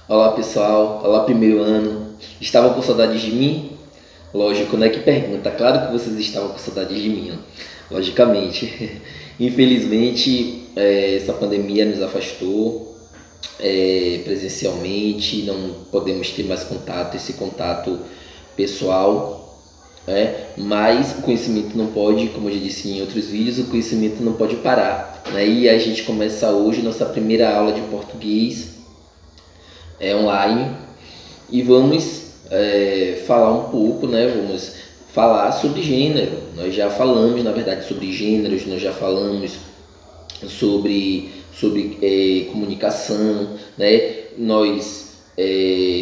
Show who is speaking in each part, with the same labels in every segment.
Speaker 1: Olá pessoal, olá primeiro ano. Estavam com saudades de mim? Lógico, né? Que pergunta. Claro que vocês estavam com saudades de mim, logicamente. Infelizmente, essa pandemia nos afastou presencialmente, não podemos ter mais contato, esse contato pessoal, né? Mas o conhecimento não pode, como eu já disse em outros vídeos, o conhecimento não pode parar, né? E a gente começa hoje nossa primeira aula de português online e vamos falar um pouco, né? Vamos falar sobre gênero. Nós já falamos, na verdade, sobre gêneros, nós já falamos sobre comunicação, né? Nós,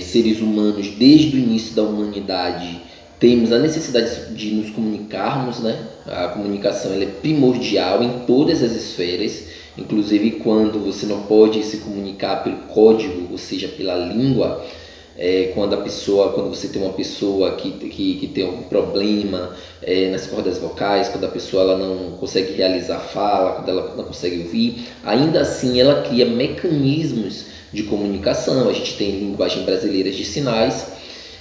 Speaker 1: seres humanos, desde o início da humanidade, temos a necessidade de nos comunicarmos, né? A comunicação ela é primordial em todas as esferas, inclusive quando você não pode se comunicar pelo código, ou seja, pela língua. Quando você tem uma pessoa que tem algum problema nas cordas vocais, quando a pessoa ela não consegue realizar a fala, quando ela não consegue ouvir, ainda assim ela cria mecanismos de comunicação. A gente tem linguagem brasileira de sinais,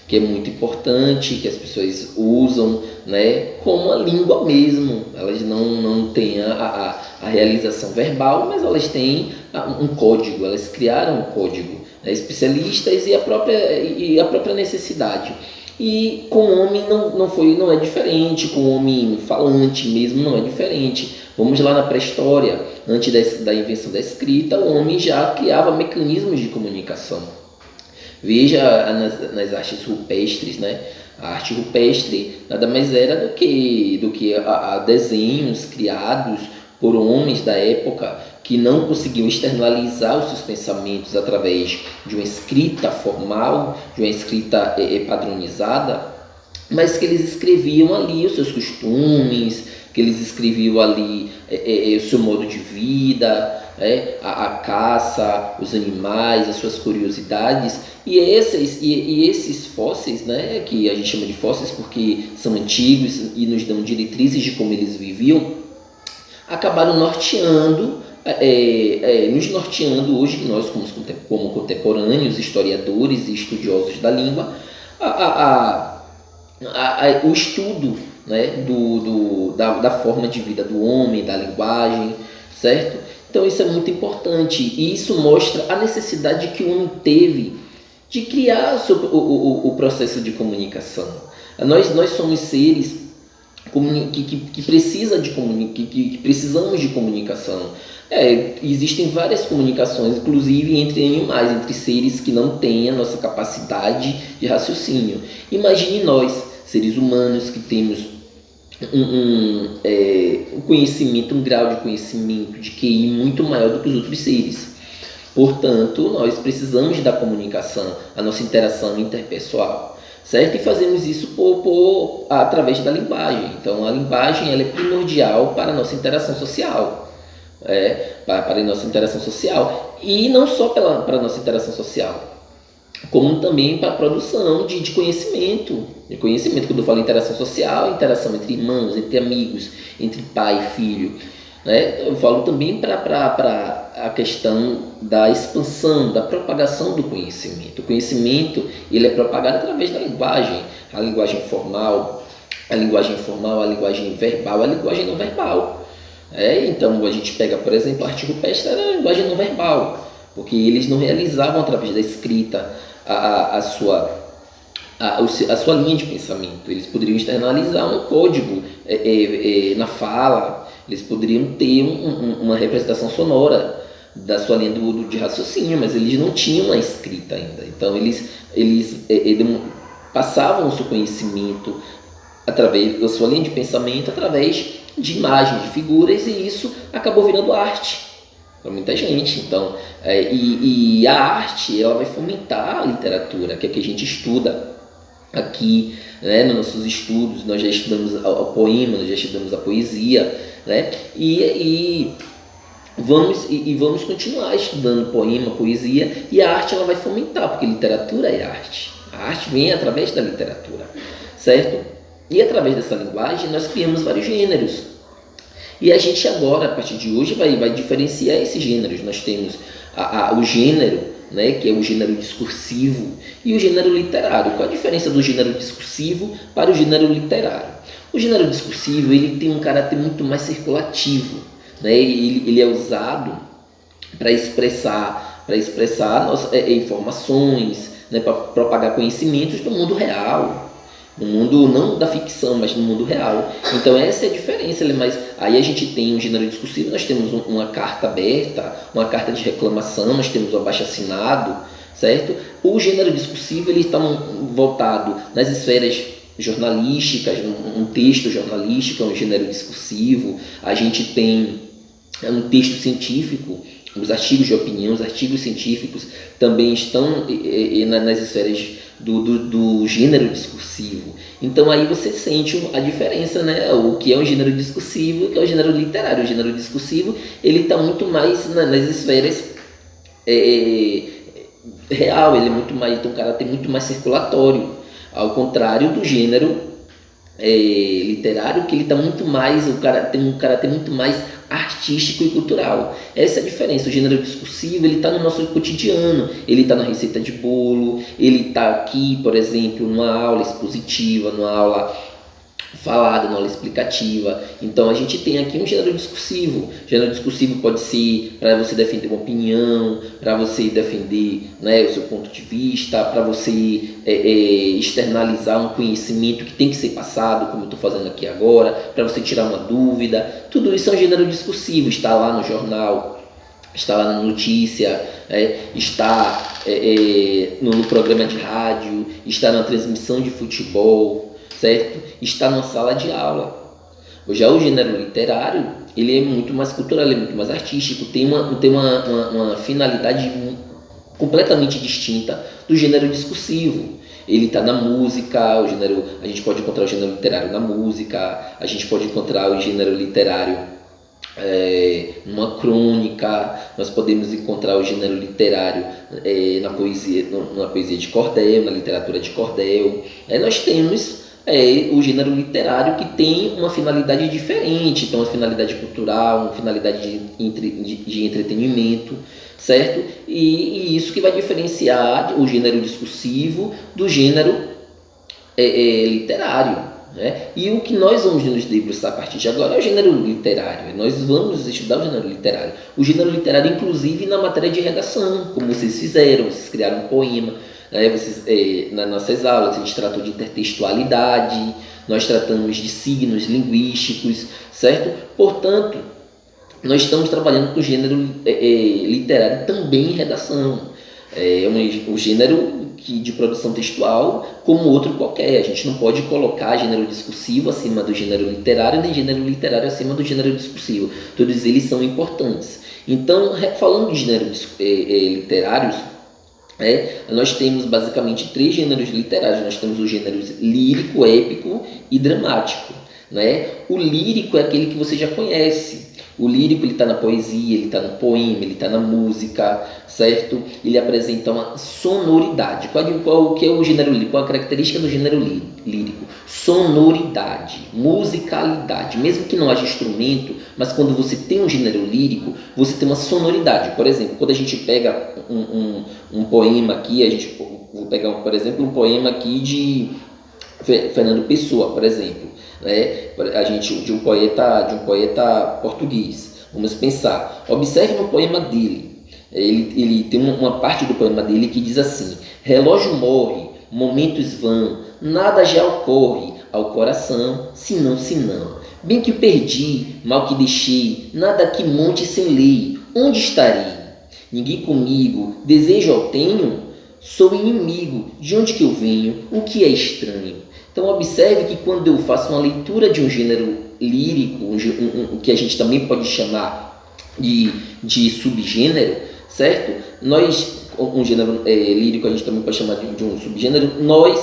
Speaker 1: que é muito importante, que as pessoas usam, né, como a língua mesmo. Elas não têm a realização verbal, mas elas têm um código, elas criaram um código, né, especialistas e a própria necessidade. E com o homem não é diferente, com o homem falante mesmo não é diferente. Vamos lá na pré-história, antes da invenção da escrita, o homem já criava mecanismos de comunicação. Veja nas artes rupestres, né? A arte rupestre nada mais era do que desenhos criados por homens da época que não conseguiam externalizar os seus pensamentos através de uma escrita formal, de uma escrita padronizada, mas que eles escreviam ali os seus costumes, que eles escreviam ali o seu modo de vida, a caça, os animais, as suas curiosidades, e esses fósseis, né, que a gente chama de fósseis porque são antigos e nos dão diretrizes de como eles viviam, acabaram nos norteando hoje, nós como contemporâneos, historiadores e estudiosos da língua, o estudo, né, da forma de vida do homem, da linguagem, certo? Então isso é muito importante e isso mostra a necessidade que o homem teve de criar o processo de comunicação. Nós somos seres que precisamos de comunicação. Existem várias comunicações, inclusive entre animais, entre seres que não têm a nossa capacidade de raciocínio. Imagine nós, seres humanos, que temos um conhecimento, um grau de conhecimento, de QI muito maior do que os outros seres. Portanto, nós precisamos da comunicação, a nossa interação interpessoal, certo? E fazemos isso através da linguagem. Então, a linguagem ela é primordial para a nossa interação social, para a nossa interação social, e não só para a nossa interação social, como também para a produção de conhecimento. De conhecimento, quando eu falo interação social, interação entre irmãos, entre amigos, entre pai e filho, né? Eu falo também para a questão da expansão, da propagação do conhecimento. O conhecimento ele é propagado através da linguagem, a linguagem formal, a linguagem informal, a linguagem verbal, a linguagem não verbal. Então a gente pega, por exemplo, a arte rupestre era a linguagem não verbal, porque eles não realizavam através da escrita a sua linha de pensamento. Eles poderiam externalizar um código na fala, eles poderiam ter uma representação sonora da sua linha de raciocínio, mas eles não tinham a escrita ainda. Então eles passavam o seu conhecimento através da sua linha de pensamento, através de imagens, de figuras, e isso acabou virando arte para muita gente. Então, a arte ela vai fomentar a literatura, que é que a gente estuda aqui, né, nos nossos estudos. Nós já estudamos o poema, nós já estudamos a poesia, né, e vamos continuar estudando poema, poesia, e a arte ela vai fomentar, porque literatura é arte. A arte vem através da literatura, certo? E através dessa linguagem nós criamos vários gêneros. E a gente agora, a partir de hoje, vai diferenciar esses gêneros. Nós temos o gênero né, que é o gênero discursivo, e o gênero literário. Qual a diferença do gênero discursivo para o gênero literário? O gênero discursivo ele tem um caráter muito mais circulativo, né? Ele é usado para expressar informações, né, para propagar conhecimentos do mundo real, no mundo não da ficção, mas no mundo real. Então essa é a diferença. Mas aí a gente tem um gênero discursivo, nós temos uma carta aberta, uma carta de reclamação, nós temos o abaixo-assinado, certo? O gênero discursivo ele está voltado nas esferas jornalísticas, um texto jornalístico é um gênero discursivo. A gente tem um texto científico, os artigos de opinião, os artigos científicos também estão nas esferas do gênero discursivo. Então aí você sente a diferença, né? O que é um gênero discursivo e o que é um gênero literário. O gênero discursivo ele está muito mais nas esferas real, ele é muito mais, tem um caráter muito mais circulatório, ao contrário do gênero literário, que ele está muito mais, tem um caráter muito mais artístico e cultural. Essa é a diferença. O gênero discursivo ele está no nosso cotidiano, ele está na receita de bolo, ele está aqui, por exemplo, numa aula expositiva, numa aula falada, numa aula explicativa. Então a gente tem aqui um gênero discursivo. O gênero discursivo pode ser para você defender uma opinião, para você defender, né, o seu ponto de vista, para você externalizar um conhecimento que tem que ser passado, como eu estou fazendo aqui agora, para você tirar uma dúvida. Tudo isso é um gênero discursivo. Está lá no jornal, está lá na notícia, está no programa de rádio, está na transmissão de futebol, certo? Está numa sala de aula. Já o gênero literário ele é muito mais cultural, ele é muito mais artístico, tem uma finalidade completamente distinta do gênero discursivo. Ele está na música, a gente pode encontrar o gênero literário na música, a gente pode encontrar o gênero literário numa crônica, nós podemos encontrar o gênero literário na poesia de cordel, na literatura de cordel. Nós temos o gênero literário que tem uma finalidade diferente, então uma finalidade cultural, uma finalidade de entretenimento, certo? E isso que vai diferenciar o gênero discursivo do gênero literário, né? E o que nós vamos nos debruçar a partir de agora é o gênero literário. Nós vamos estudar o gênero literário. O gênero literário, inclusive, na matéria de redação, como vocês fizeram, vocês criaram um poema. Nas nossas aulas a gente tratou de intertextualidade, nós tratamos de signos linguísticos, certo? Portanto, nós estamos trabalhando com o gênero literário também em redação. É um gênero de produção textual como outro qualquer. A gente não pode colocar gênero discursivo acima do gênero literário, nem gênero literário acima do gênero discursivo. Todos eles são importantes. Então, falando de gêneros literários, nós temos basicamente 3 gêneros literários. Nós temos o gênero lírico, épico e dramático, né? O lírico é aquele que você já conhece. O lírico ele está na poesia, ele está no poema, ele está na música, certo? Ele apresenta uma sonoridade. Qual que é o gênero lírico? Qual a característica do gênero lírico? Sonoridade, musicalidade. Mesmo que não haja instrumento, mas quando você tem um gênero lírico, você tem uma sonoridade. Por exemplo, quando a gente pega um poema aqui, vou pegar, por exemplo, um poema aqui de Fernando Pessoa, por exemplo. De um poeta português. Vamos pensar, observe no poema dele. Ele tem uma parte do poema dele que diz assim: relógio morre, momentos vão, nada já ocorre ao coração, senão. Bem que perdi, mal que deixei, nada que monte sem lei, onde estarei? Ninguém comigo, desejo eu tenho, sou inimigo, de onde que eu venho, o que é estranho? Então observe que quando eu faço uma leitura de um gênero lírico, que a gente também pode chamar de subgênero, certo? Um gênero lírico a gente também pode chamar de um subgênero, nós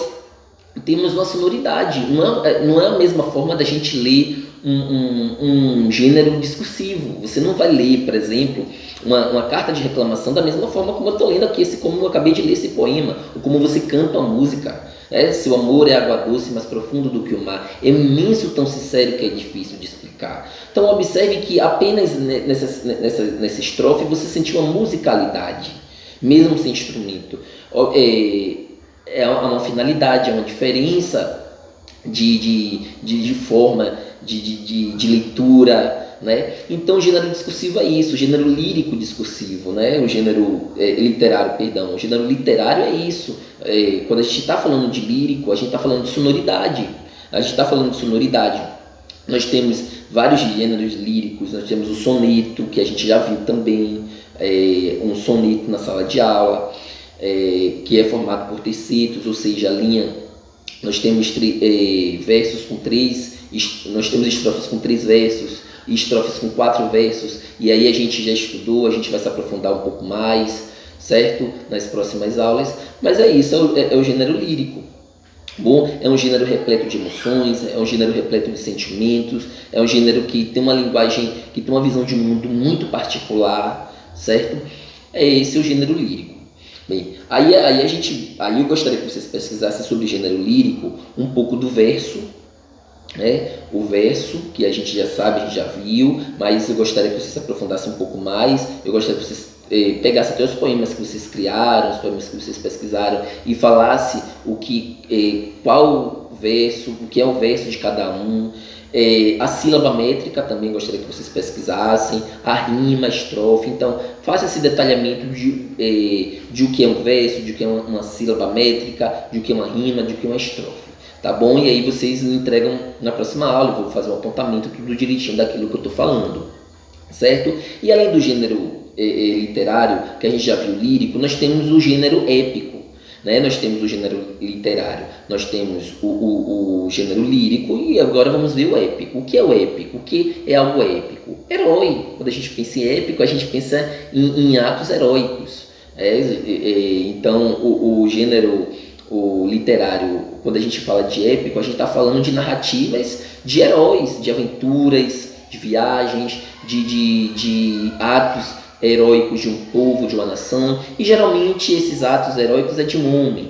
Speaker 1: temos uma sonoridade. Não é a mesma forma da gente ler um gênero discursivo. Você não vai ler, por exemplo, uma carta de reclamação da mesma forma como eu estou lendo aqui, como eu acabei de ler esse poema, ou como você canta uma música. Seu amor é água doce, mais profundo do que o mar, é imenso, tão sincero que é difícil de explicar. Então observe que apenas nessa estrofe você sentiu uma musicalidade, mesmo sem instrumento. É uma finalidade, é uma diferença de forma, de leitura, né? Então o gênero discursivo é isso, o gênero lírico discursivo, né? O gênero literário, perdão, o gênero literário é isso. Quando a gente está falando de lírico, a gente está falando de sonoridade, Nós temos vários gêneros líricos, nós temos o soneto, que a gente já viu também, um soneto na sala de aula, que é formado por tercetos, ou seja, a linha, nós temos versos com nós temos estrofes com 3 versos, e estrofes com 4 versos, e aí a gente já estudou, a gente vai se aprofundar um pouco mais, certo? Nas próximas aulas, mas é isso, é o gênero lírico. Bom, é um gênero repleto de emoções, é um gênero repleto de sentimentos, é um gênero que tem uma linguagem, que tem uma visão de mundo muito particular, certo? Esse é o gênero lírico. Bem, aí eu gostaria que vocês pesquisassem sobre o gênero lírico um pouco do verso, né? O verso, que a gente já sabe, a gente já viu, mas eu gostaria que vocês se aprofundassem um pouco mais, eu gostaria que vocês pegasse até os poemas que vocês criaram, os poemas que vocês pesquisaram e falasse qual verso, o que é o verso de cada um, a sílaba métrica também gostaria que vocês pesquisassem, a rima, a estrofe. Então faça esse detalhamento de o que é um verso, de o que é uma sílaba métrica, de o que é uma rima, de o que é uma estrofe. Tá bom? E aí vocês me entregam na próxima aula, eu vou fazer um apontamento tudo direitinho daquilo que eu estou falando, certo? E além do gênero literário, que a gente já viu lírico, nós temos o gênero épico, né? Nós temos o gênero literário, nós temos o gênero lírico e agora vamos ver o épico. O que é o épico? O que é algo épico? Herói. Quando a gente pensa em épico, a gente pensa em atos heróicos. Então o gênero literário, quando a gente fala de épico, a gente está falando de narrativas de heróis, de aventuras, de viagens, de atos heróicos de um povo, de uma nação, e geralmente esses atos heróicos é de um homem,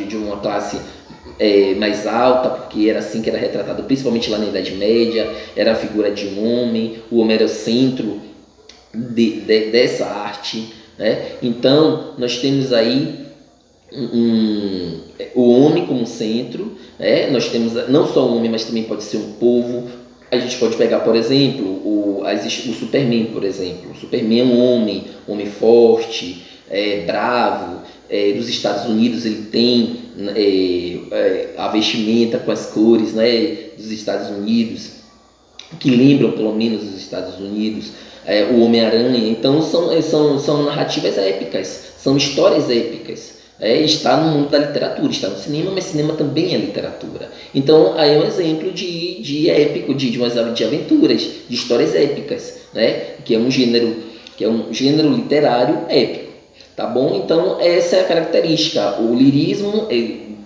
Speaker 1: de uma classe mais alta, porque era assim que era retratado, principalmente lá na Idade Média, era a figura de um homem, o homem era o centro dessa arte, né? Então nós temos aí o homem como centro, né? Nós temos não só o homem, mas também pode ser um povo. A gente pode pegar, por exemplo, o Superman, por exemplo. O Superman é um homem forte, bravo. Dos Estados Unidos ele tem a vestimenta com as cores, né, dos Estados Unidos, que lembram pelo menos os Estados Unidos. O Homem-Aranha. Então são narrativas épicas, são histórias épicas. Está no mundo da literatura, está no cinema, mas cinema também é literatura. Então aí é um exemplo de épico, de aventuras, de histórias épicas, né? que é um gênero literário épico, tá bom? Então essa é a característica. O lirismo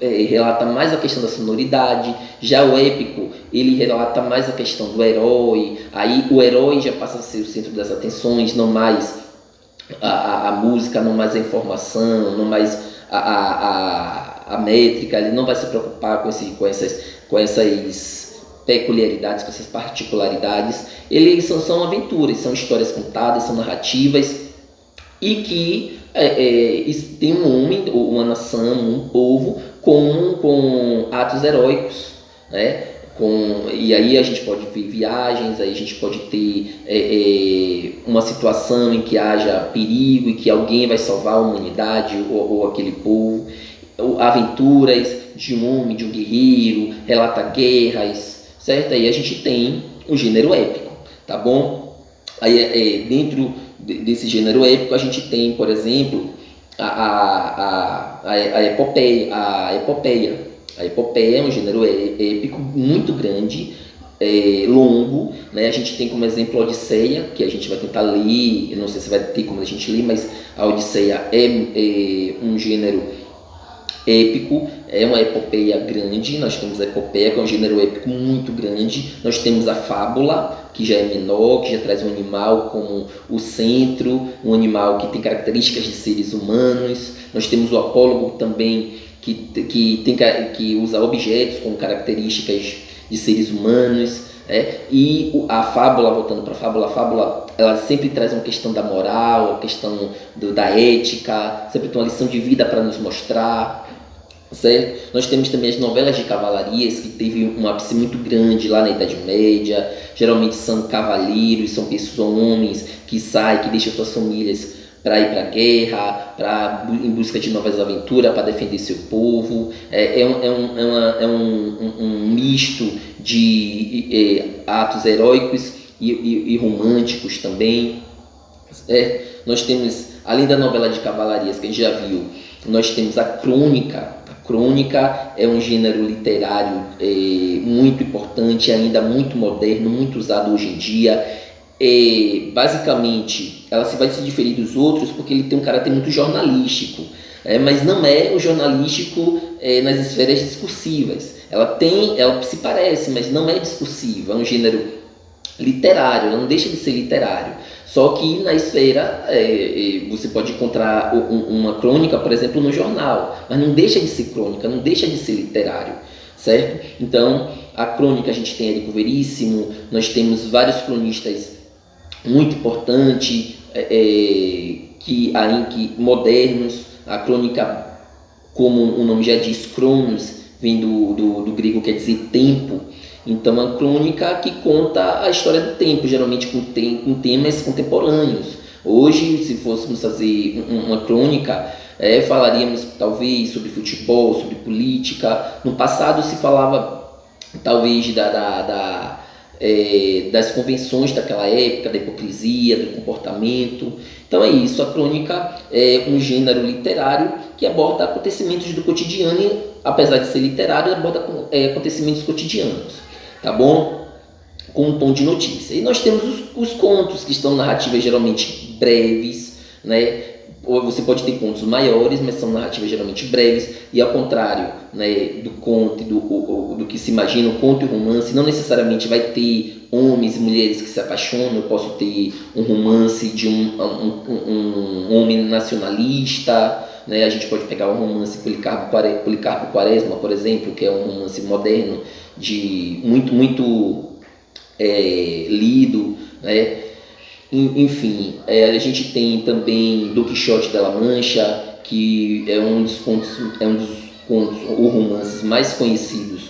Speaker 1: relata mais a questão da sonoridade, já o épico ele relata mais a questão do herói. Aí o herói já passa a ser o centro das atenções, não mais a música, não mais a informação, não mais a métrica. Ele não vai se preocupar com essas peculiaridades, com essas particularidades. Eles são aventuras, são histórias contadas, são narrativas, e que tem um homem, uma nação, um povo com atos heróicos, né? E aí a gente pode ver viagens, aí a gente pode ter uma situação em que haja perigo e que alguém vai salvar a humanidade ou aquele povo, aventuras de um homem, de um guerreiro, relata guerras, certo? Aí a gente tem o gênero épico, tá bom? Aí dentro desse gênero épico a gente tem, por exemplo, a epopeia. A epopeia é um gênero épico muito grande, longo, né? A gente tem como exemplo a Odisseia, que a gente vai tentar ler. Eu não sei se vai ter como a gente ler, mas a Odisseia é um gênero épico, é uma epopeia grande. Nós temos a epopeia, que é um gênero épico muito grande. Nós temos a fábula, que já é menor, que já traz um animal como o centro, um animal que tem características de seres humanos. Nós temos o apólogo também, que usa objetos como características de seres humanos, E a fábula, voltando para a fábula, ela sempre traz uma questão da moral, a questão da ética, sempre tem uma lição de vida para nos mostrar, certo? Nós temos também as novelas de cavalarias, que teve um ápice muito grande lá na Idade Média. Geralmente são cavaleiros, são pessoas, homens que saem, que deixam suas famílias para ir para a guerra, em busca de novas aventuras, para defender seu povo. Um misto de atos heróicos e românticos também. Nós temos, além da novela de cavalarias que a gente já viu, nós temos a crônica. A crônica é um gênero literário muito importante, ainda muito moderno, muito usado hoje em dia. Basicamente, ela vai se diferir dos outros porque ele tem um caráter muito jornalístico, mas não é o jornalístico nas esferas discursivas. Ela se parece, mas não é discursiva, é um gênero literário, ela não deixa de ser literário. Só que na esfera, você pode encontrar uma crônica, por exemplo, no jornal, mas não deixa de ser crônica, não deixa de ser literário, certo? Então, a crônica, a gente tem Érico Veríssimo, nós temos vários cronistas muito importantes, modernos. A crônica, como o nome já diz, cronos, vem do grego, quer dizer tempo. Então, a crônica que conta a história do tempo, geralmente com temas contemporâneos. Hoje, se fôssemos fazer uma crônica, falaríamos talvez sobre futebol, sobre política. No passado se falava talvez das convenções daquela época, da hipocrisia, do comportamento. Então é isso, a crônica é um gênero literário que aborda acontecimentos do cotidiano e, apesar de ser literário, aborda acontecimentos cotidianos, tá bom? Com um tom de notícia. E nós temos os contos, que são narrativas geralmente breves, né? Ou você pode ter contos maiores, mas são narrativas geralmente breves, e ao contrário, né, do conto e do que se imagina, o conto e o romance não necessariamente vai ter homens e mulheres que se apaixonam. Eu posso ter um romance de um homem nacionalista, né? A gente pode pegar um romance Policarpo Quaresma, por exemplo, que é um romance moderno, muito lido, né? Enfim, a gente tem também Don Quixote de la Mancha, que é um dos contos ou romances mais conhecidos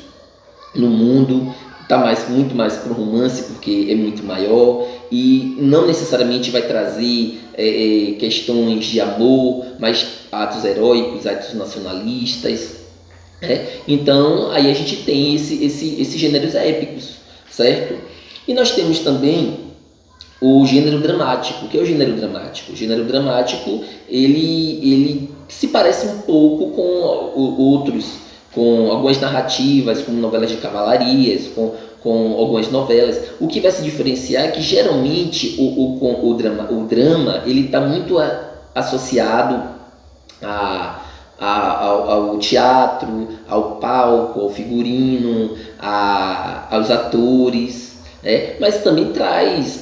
Speaker 1: no mundo. Está muito mais para o romance porque é muito maior e não necessariamente vai trazer questões de amor, mas atos heróicos, atos nacionalistas. Então, aí a gente tem esses gêneros épicos, certo? E nós temos também o gênero dramático. O que é o gênero dramático? O gênero dramático, ele se parece um pouco com outros, com algumas narrativas, como novelas de cavalarias, com algumas novelas. O que vai se diferenciar é que geralmente o drama ele está muito associado ao teatro, ao palco, ao figurino, aos atores. Mas também traz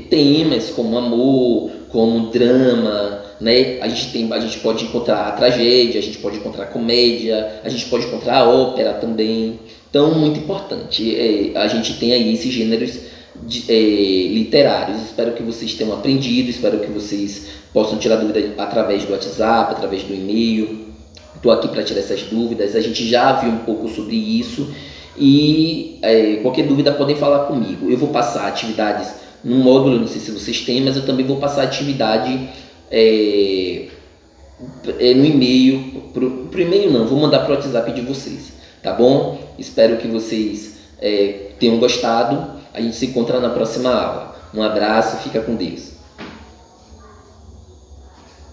Speaker 1: temas como amor, como drama, né? A gente pode encontrar a tragédia, a gente pode encontrar a comédia, a gente pode encontrar a ópera também. Então, muito importante, a gente tem aí esses gêneros literários. Espero que vocês tenham aprendido, espero que vocês possam tirar dúvidas através do WhatsApp, através do e-mail. Estou aqui para tirar essas dúvidas. A gente já viu um pouco sobre isso. E qualquer dúvida podem falar comigo. Eu vou passar atividades no módulo, não sei se vocês têm, mas eu também vou passar atividade no e-mail. Pro e-mail não, vou mandar para o WhatsApp de vocês, tá bom? Espero que vocês tenham gostado. A gente se encontra na próxima aula. Um abraço, fica com Deus.